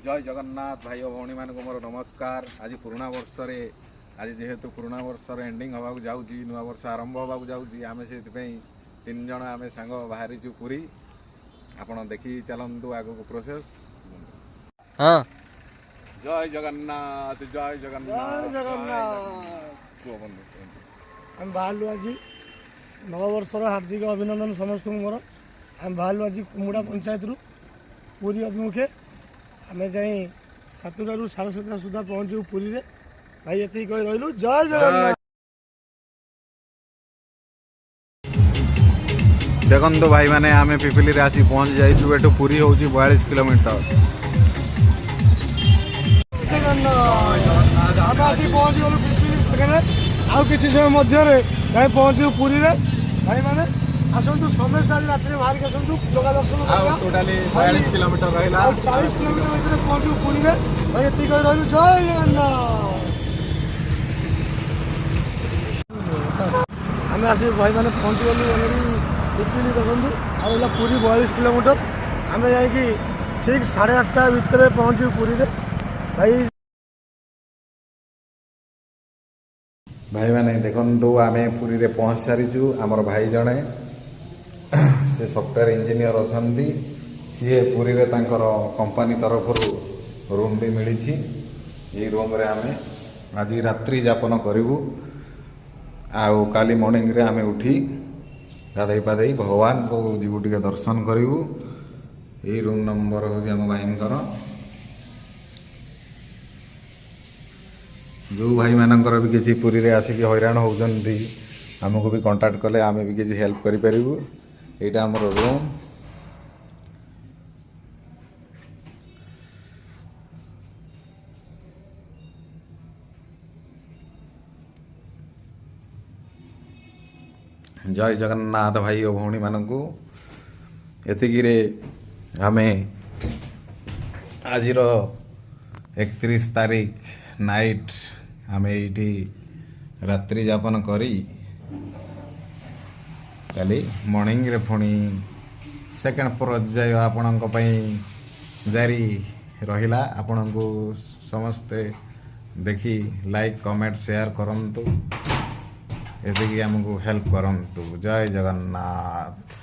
जय जगन्नाथ भाई और भौणी मान मोर नमस्कार। आज पुराणा वर्ष आज जेहेतु पुराणा वर्षर एंडिंग हवा जाऊँगी नुआ वर्ष आरंभ हवा जाऊँगी आम से तीन जन आम सांग बाहरी पुरी आपण देखी चलतु आग को प्रोसेस। हाँ जय जगन्नाथ जय जगन्नाथ जय जगन्नाथ। आम बाहर आज नववर्षर हार्दिक अभिनंदन समस्त मोर। आम बाहर आज कुमुड़ा पंचायत रु पूरी अभिमुखे आम जाए 7टा ରୁ 7:30 सुधा पहुँचू पुरी रे। भाई ये कही रही जय जगन्नाथ। देखो भाई मैंने आम पिपिली आसी पहुँच जाइए पुरी हूँ 42 किलोमीटर। आम आसी पहुँची गलु पिपिली आउ किसी समय मध्य पहुँचू पुरी रे। भाई मैंने आसतु समस्त आज रात बाहर के आसतु जगह दर्शन टोटाली 42 किलोमीटर रहा 40 किलोमीटर भर पहुँचू पुरी रे। भाई ये कही रही जय जगन्नाथ। आम आस भाई मैंने पहुँची गलु पिपिली देखु आ पुरी 42 किलोमीटर आम जा ठीक 8:30 भितर पहुँचू पुरी रे। भाई भाई मैंने देखु आम पुरी रे पहुँच सारीचु। आमर भाई जड़े से सॉफ्टवेयर इंजीनियर अच्छा सी पुरी रे तांकर कंपनी तरफ रूम भी मिली। ये रूम रे आम आज रात्रि यापन करूँ आउ काली मॉर्निंग रे आम उठी गाधई पाधई भगवान को जीव टे दर्शन करूँ। ये रूम नंबर हूँ आम भाईंकर जो भाई मानकर भी किसी पुरी रे आसिक हैरान होती आमको भी कांटेक्ट कले आम भी किसी हेल्प करूँ। यहाँ आमर रूम जय जगन्नाथ भाई और भौणी मानू एतिकिरे आमे आज 31 तारीख नाइट आमे ये रात्रि यापन करी काली मॉर्निंग रे पुणी सेकेंड पर्याय आपणक जारी रहिला। आपणको समस्ते देखी लाइक कमेंट शेयर करंतु एतिकी हमको हेल्प करंतु। जय जगन्नाथ।